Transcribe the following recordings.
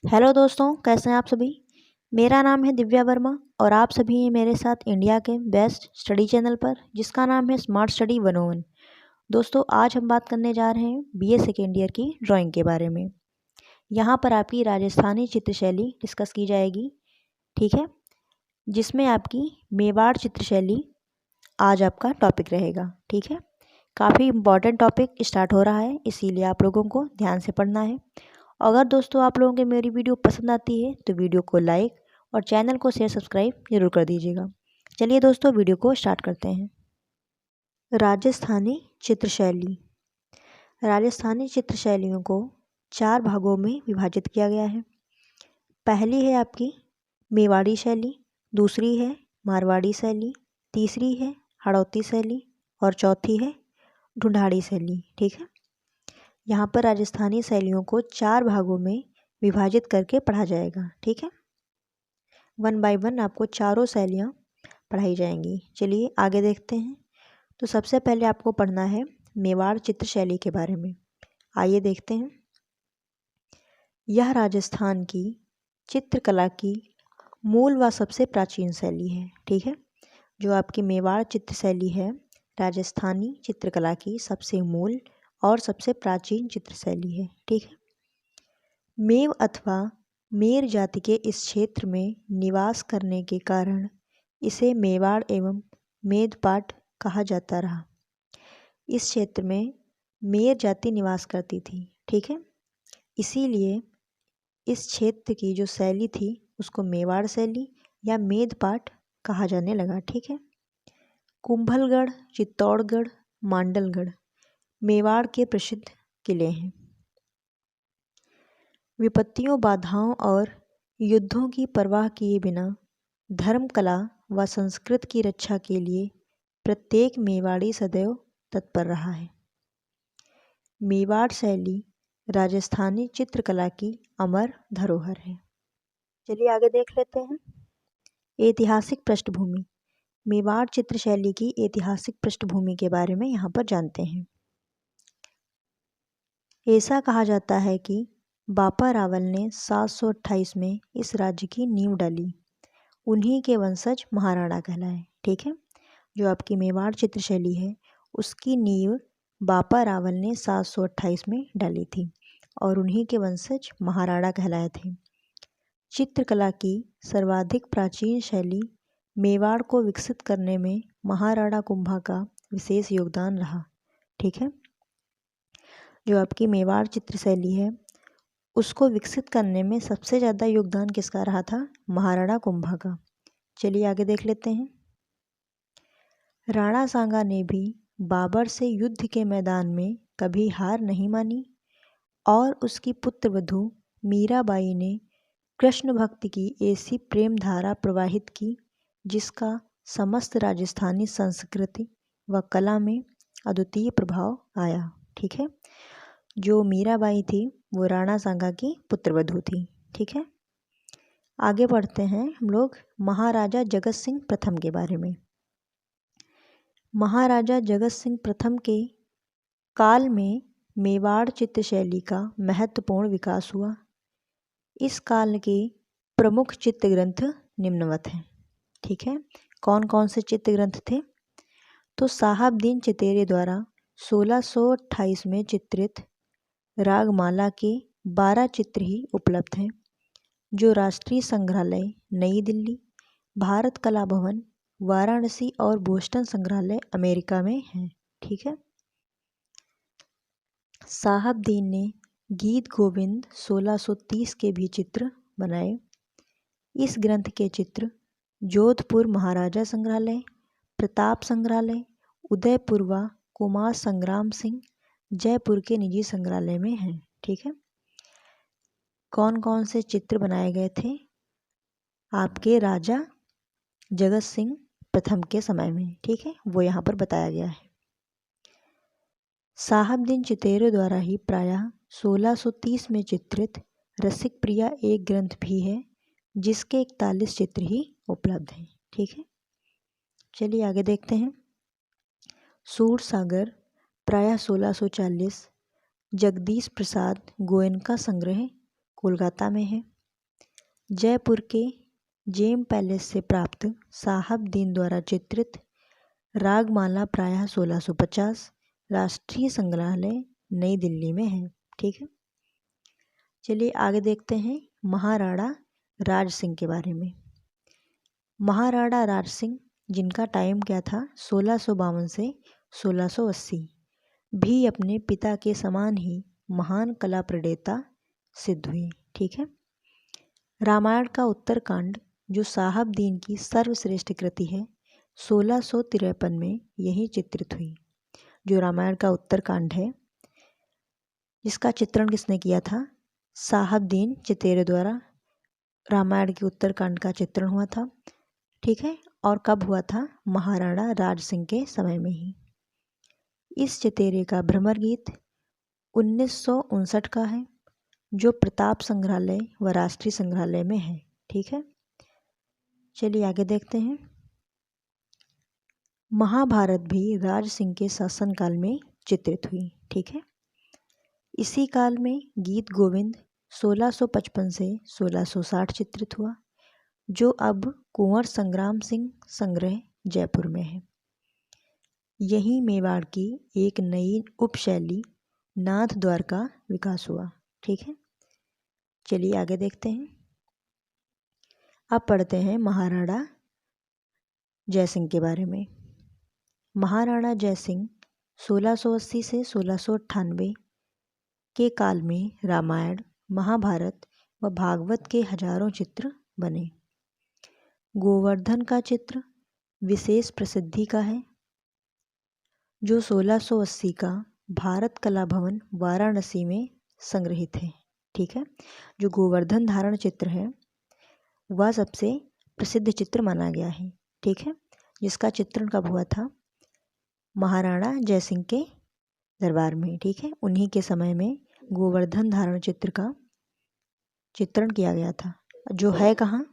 Hello दोस्तों, कैसे हैं आप सभी। मेरा नाम है दिव्या वर्मा और आप सभी हैं मेरे साथ इंडिया के बेस्ट स्टडी चैनल पर, जिसका नाम है स्मार्ट स्टडी 101। दोस्तों, आज हम बात करने जा रहे हैं बीए सेकेंड ईयर की ड्राइंग के बारे में। यहाँ पर आपकी राजस्थानी चित्रशैली डिस्कस की जाएगी, ठीक है, जिसमें आपकी मेवाड़ चित्रशैली आज आपका टॉपिक रहेगा, ठीक है। काफ़ी इम्पॉर्टेंट टॉपिक स्टार्ट हो रहा है, इसीलिए आप लोगों को ध्यान से पढ़ना है। अगर दोस्तों आप लोगों को मेरी वीडियो पसंद आती है तो वीडियो को लाइक और चैनल को शेयर सब्सक्राइब जरूर कर दीजिएगा। चलिए दोस्तों, वीडियो को स्टार्ट करते हैं। राजस्थानी चित्रशैली। राजस्थानी चित्रशैलियों को 4 भागों में विभाजित किया गया है। पहली है आपकी मेवाड़ी शैली, दूसरी है मारवाड़ी शैली, तीसरी है हड़ौती शैली और चौथी है ढूंढाड़ी शैली, ठीक है। यहाँ पर राजस्थानी शैलियों को 4 भागों में विभाजित करके पढ़ा जाएगा, ठीक है। 1 बाय 1 आपको चारों शैलियाँ पढ़ाई जाएंगी। चलिए आगे देखते हैं। तो सबसे पहले आपको पढ़ना है मेवाड़ चित्रशैली के बारे में। आइए देखते हैं। यह राजस्थान की चित्रकला की मूल व सबसे प्राचीन शैली है, ठीक है। जो आपकी मेवाड़ चित्रशैली है, राजस्थानी चित्रकला की सबसे मूल और सबसे प्राचीन चित्रशैली है, ठीक है। मेव अथवा मेर जाति के इस क्षेत्र में निवास करने के कारण इसे मेवाड़ एवं मेदपाट कहा जाता रहा। इस क्षेत्र में मेर जाति निवास करती थी, ठीक है। इसीलिए इस क्षेत्र की जो शैली थी उसको मेवाड़ शैली या मेदपाट कहा जाने लगा, ठीक है। कुंभलगढ़, चित्तौड़गढ़, मांडलगढ़ मेवाड़ के प्रसिद्ध किले हैं। विपत्तियों, बाधाओं और युद्धों की परवाह किए बिना धर्म, कला व संस्कृत की रक्षा के लिए प्रत्येक मेवाड़ी सदैव तत्पर रहा है। मेवाड़ शैली राजस्थानी चित्रकला की अमर धरोहर है। चलिए आगे देख लेते हैं। ऐतिहासिक पृष्ठभूमि। मेवाड़ चित्रशैली की ऐतिहासिक पृष्ठभूमि के बारे में यहाँ पर जानते हैं। ऐसा कहा जाता है कि बापा रावल ने 728 में इस राज्य की नींव डाली। उन्हीं के वंशज महाराणा कहलाए, ठीक है। जो आपकी मेवाड़ चित्रशैली है उसकी नींव बापा रावल ने 728 में डाली थी और उन्हीं के वंशज महाराणा कहलाए थे। चित्रकला की सर्वाधिक प्राचीन शैली मेवाड़ को विकसित करने में महाराणा कुंभा का विशेष योगदान रहा, ठीक है। जो आपकी मेवाड़ चित्रशैली है उसको विकसित करने में सबसे ज़्यादा योगदान किसका रहा था? महाराणा कुंभा का। चलिए आगे देख लेते हैं। राणा सांगा ने भी बाबर से युद्ध के मैदान में कभी हार नहीं मानी और उसकी पुत्रवधू मीराबाई ने कृष्ण भक्ति की ऐसी प्रेम धारा प्रवाहित की जिसका समस्त राजस्थानी संस्कृति व कला में अद्वितीय प्रभाव आया, ठीक है। जो मीराबाई थी वो राणा सांगा की पुत्रवधू थी, ठीक है। आगे बढ़ते हैं हम लोग महाराजा जगत सिंह प्रथम के बारे में। महाराजा जगत सिंह प्रथम के काल में मेवाड़ चित्रशैली का महत्वपूर्ण विकास हुआ। इस काल के प्रमुख चित्र ग्रंथ निम्नवत हैं, ठीक है। कौन कौन से चित्र ग्रंथ थे? तो साहबदीन चितेरे द्वारा 1628 में चित्रित रागमाला के 12 चित्र ही उपलब्ध हैं, जो राष्ट्रीय संग्रहालय नई दिल्ली, भारत कला भवन वाराणसी और बोस्टन संग्रहालय अमेरिका में हैं, ठीक है। साहबदीन ने गीत गोविंद 1630 के भी चित्र बनाए। इस ग्रंथ के चित्र जोधपुर महाराजा संग्रहालय, प्रताप संग्रहालय, उदयपुर व कुमार संग्राम सिंह जयपुर के निजी संग्रहालय में हैं, ठीक है। कौन कौन से चित्र बनाए गए थे? आपके राजा जगत सिंह प्रथम के समय में, ठीक है, वो यहाँ पर बताया गया है। साहबदीन चितेरे द्वारा ही प्रायः 1630 में चित्रित रसिक प्रिया एक ग्रंथ भी है जिसके 41 चित्र ही उपलब्ध हैं, ठीक है। चलिए आगे देखते हैं। सूरसागर प्रायः 1640 जगदीश प्रसाद गोयनका संग्रह कोलकाता में है। जयपुर के जेम पैलेस से प्राप्त साहबदीन द्वारा चित्रित रागमाला प्रायः 1650 राष्ट्रीय संग्रहालय नई दिल्ली में है। ठीक है, चलिए आगे देखते हैं महाराणा राज सिंह के बारे में। महाराणा राज सिंह, जिनका टाइम क्या था 1652 से 1680, भी अपने पिता के समान ही महान कला प्रणेता सिद्ध हुए। ठीक है, रामायण का उत्तरकांड जो साहबदीन की सर्वश्रेष्ठ कृति है 1653 में यही चित्रित हुई। जो रामायण का उत्तरकांड है इसका चित्रण किसने किया था? साहबदीन चितेरे द्वारा रामायण के उत्तरकांड का चित्रण हुआ था। ठीक है, और कब हुआ था? महाराणा राज सिंह के समय में ही। इस चितेरे का भ्रमर गीत 1959 का है जो प्रताप संग्रहालय व राष्ट्रीय संग्रहालय में है। ठीक है, चलिए आगे देखते हैं। महाभारत भी राज सिंह के शासनकाल में चित्रित हुई। ठीक है, इसी काल में गीत गोविंद 1655 से 1660 चित्रित हुआ जो अब कुंवर संग्राम सिंह संग्रह जयपुर में है। यहीं मेवाड़ की एक नई उपशैली नाथ द्वार का विकास हुआ। ठीक है, चलिए आगे देखते हैं। अब पढ़ते हैं महाराणा जयसिंह के बारे में। महाराणा जयसिंह 1680 से 1698 के काल में रामायण, महाभारत व भागवत के हजारों चित्र बने। गोवर्धन का चित्र विशेष प्रसिद्धि का है जो 1680 का भारत कला भवन वाराणसी में संग्रहित है। ठीक है, जो गोवर्धन धारण चित्र है वह सबसे प्रसिद्ध चित्र माना गया है। ठीक है, जिसका चित्रण कब हुआ था? महाराणा जयसिंह के दरबार में। ठीक है, उन्हीं के समय में गोवर्धन धारण चित्र का चित्रण किया गया था जो है कहाँ?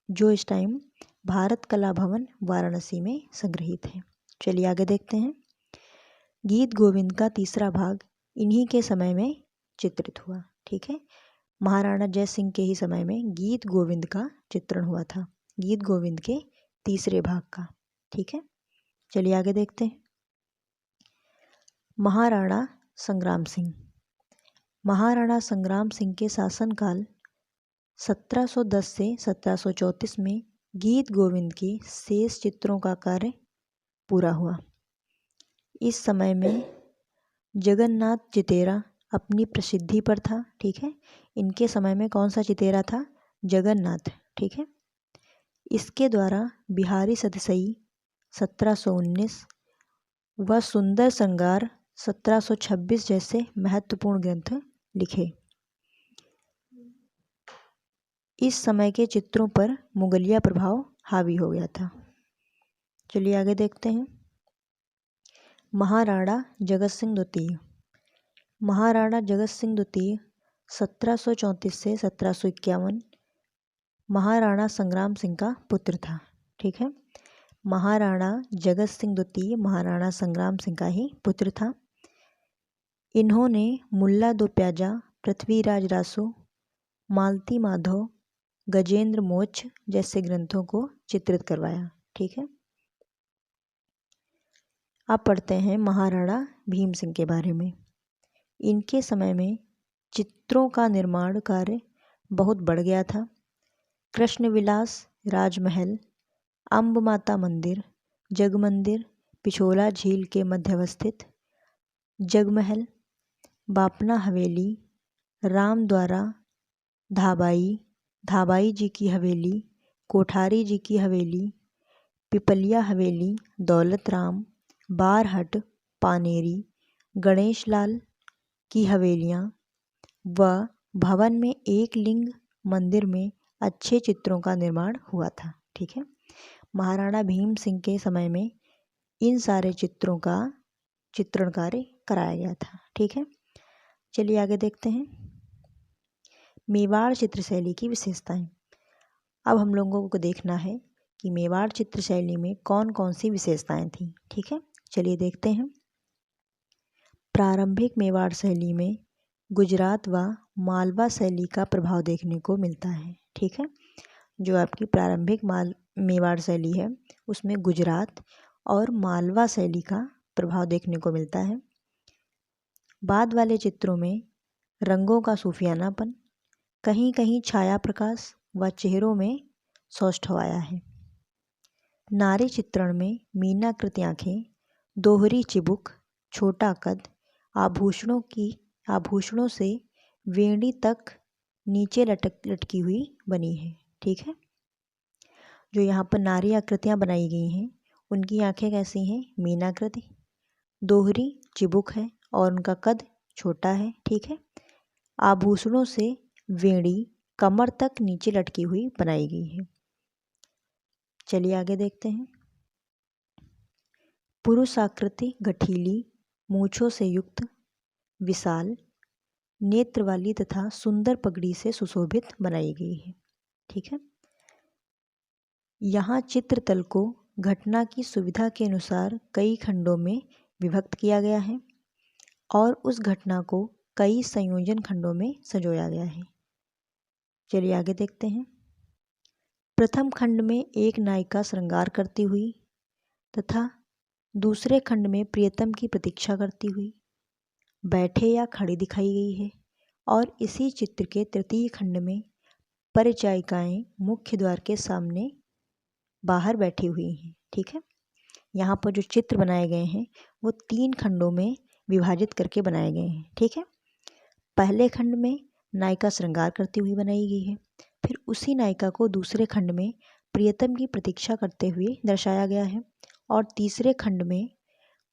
जो इस टाइम भारत कला भवन वाराणसी में संग्रहित है। चलिए आगे देखते हैं। गीत गोविंद का तीसरा भाग इन्हीं के समय में चित्रित हुआ। ठीक है, महाराणा जय सिंह के ही समय में गीत गोविंद का चित्रण हुआ था, गीत गोविंद के तीसरे भाग का। ठीक है, चलिए आगे देखते हैं। महाराणा संग्राम सिंह। महाराणा संग्राम सिंह के शासनकाल 1710 से 1734 में गीत गोविंद के शेष चित्रों का कार्य पूरा हुआ। इस समय में जगन्नाथ चितेरा अपनी प्रसिद्धि पर था। ठीक है, इनके समय में कौन सा चितेरा था? जगन्नाथ। ठीक है, इसके द्वारा बिहारी सतसई 1719 व सुंदर श्रृंगार 1726 जैसे महत्वपूर्ण ग्रंथ लिखे। इस समय के चित्रों पर मुगलिया प्रभाव हावी हो गया था। चलिए आगे देखते हैं। महाराणा जगत सिंह द्वितीय। महाराणा जगत सिंह द्वितीय 1734 से 1751 महाराणा संग्राम सिंह का पुत्र था। ठीक है, महाराणा जगत सिंह द्वितीय महाराणा संग्राम सिंह का ही पुत्र था। इन्होंने मुल्ला दो प्याजा, पृथ्वीराज रासो, मालती माधव, गजेंद्र मोक्ष जैसे ग्रंथों को चित्रित करवाया। ठीक है, अब पढ़ते हैं महाराणा भीम सिंह के बारे में। इनके समय में चित्रों का निर्माण कार्य बहुत बढ़ गया था। कृष्ण विलास राजमहल, अम्ब माता मंदिर, जग मंदिर, पिछोला झील के मध्य अवस्थित जगमहल, बापना हवेली, रामद्वारा, धाबाई जी की हवेली, कोठारी जी की हवेली, पिपलिया हवेली, दौलत राम, बारहट, पानेरी, गणेश लाल की हवेलियाँ व भवन में एक लिंग मंदिर में अच्छे चित्रों का निर्माण हुआ था। ठीक है, महाराणा भीम सिंह के समय में इन सारे चित्रों का चित्रण कार्य कराया गया था। ठीक है, चलिए आगे देखते हैं। मेवाड़ चित्रशैली की विशेषताएं। अब हम लोगों को देखना है कि मेवाड़ चित्रशैली में कौन कौन सी विशेषताएं थीं। ठीक है, चलिए देखते हैं। प्रारंभिक मेवाड़ शैली में गुजरात व मालवा शैली का प्रभाव देखने को मिलता है। ठीक है, जो आपकी प्रारंभिक मेवाड़ शैली है उसमें गुजरात और मालवा शैली का प्रभाव देखने को मिलता है। बाद वाले चित्रों में रंगों का सूफियानापन, कहीं कहीं छाया प्रकाश व चेहरों में सौष्ठव आया है। नारी चित्रण में मीनाकृति आँखें, दोहरी चिबुक, छोटा कद, आभूषणों से वेणी तक नीचे लटकी हुई बनी है। ठीक है, जो यहाँ पर नारी आकृतियाँ बनाई गई हैं उनकी आँखें कैसी हैं? मीनाकृति, दोहरी चिबुक है और उनका कद छोटा है। ठीक है, आभूषणों से वेणी कमर तक नीचे लटकी हुई बनाई गई है। चलिए आगे देखते हैं। पुरुष आकृति गठीली, मूंछों से युक्त, विशाल, नेत्र वाली तथा सुंदर पगड़ी से सुशोभित बनाई गई है। ठीक है, यहाँ चित्रतल को घटना की सुविधा के अनुसार कई खंडों में विभक्त किया गया है और उस घटना को कई संयोजन खंडों में संजोया गया है। चलिए आगे देखते हैं। प्रथम खंड में एक नायिका श्रृंगार करती हुई तथा दूसरे खंड में प्रियतम की प्रतीक्षा करती हुई बैठे या खड़ी दिखाई गई है और इसी चित्र के तृतीय खंड में परिचायिकाएं मुख्य द्वार के सामने बाहर बैठी हुई हैं। ठीक है, यहाँ पर जो चित्र बनाए गए हैं वो 3 खंडों में विभाजित करके बनाए गए हैं। ठीक है, पहले खंड में नायिका श्रृंगार करती हुई बनाई गई है, फिर उसी नायिका को दूसरे खंड में प्रियतम की प्रतीक्षा करते हुए दर्शाया गया है और तीसरे खंड में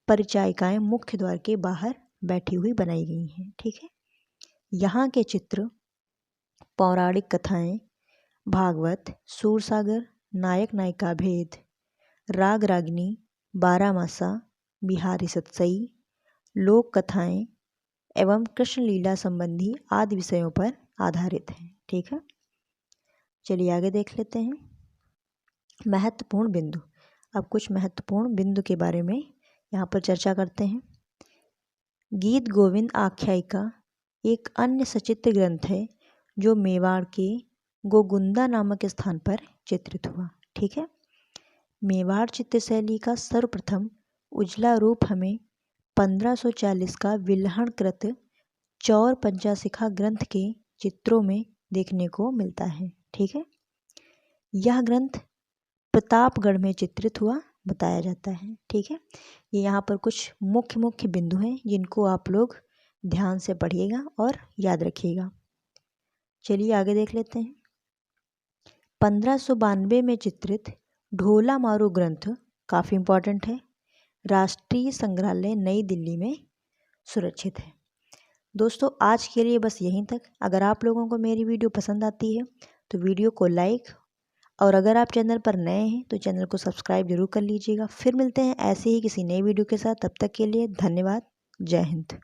परिचायिकाएं मुख्य द्वार के बाहर बैठी हुई बनाई गई हैं। ठीक है, यहाँ के चित्र पौराणिक कथाएं, भागवत, सूरसागर, नायक नायिका भेद, राग रागिनी, बारामासा, बिहारी सतसई, लोक कथाएं एवं कृष्ण लीला संबंधी आदि विषयों पर आधारित हैं। ठीक है, चलिए आगे देख लेते हैं। महत्वपूर्ण बिंदु। अब कुछ महत्वपूर्ण बिंदु के बारे में यहाँ पर चर्चा करते हैं। गीत गोविंद आख्यायिका एक अन्य सचित्र ग्रंथ है जो मेवाड़ के गोगुंदा नामक स्थान पर चित्रित हुआ। ठीक है, मेवाड़ चित्र शैली का सर्वप्रथम उजला रूप हमें 1540 का विल्हणकृत चौर पंचाशिखा ग्रंथ के चित्रों में देखने को मिलता है। ठीक है, यह ग्रंथ प्रतापगढ़ में चित्रित हुआ बताया जाता है। ठीक है, ये यहाँ पर कुछ मुख्य बिंदु हैं जिनको आप लोग ध्यान से पढ़िएगा और याद रखिएगा। चलिए आगे देख लेते हैं। 1592 में चित्रित ढोला मारू ग्रंथ काफ़ी इम्पॉर्टेंट है, राष्ट्रीय संग्रहालय नई दिल्ली में सुरक्षित है। दोस्तों आज के लिए बस यहीं तक। अगर आप लोगों को मेरी वीडियो पसंद आती है तो वीडियो को लाइक, और अगर आप चैनल पर नए हैं तो चैनल को सब्सक्राइब जरूर कर लीजिएगा। फिर मिलते हैं ऐसे ही किसी नई वीडियो के साथ। तब तक के लिए धन्यवाद। जय हिंद।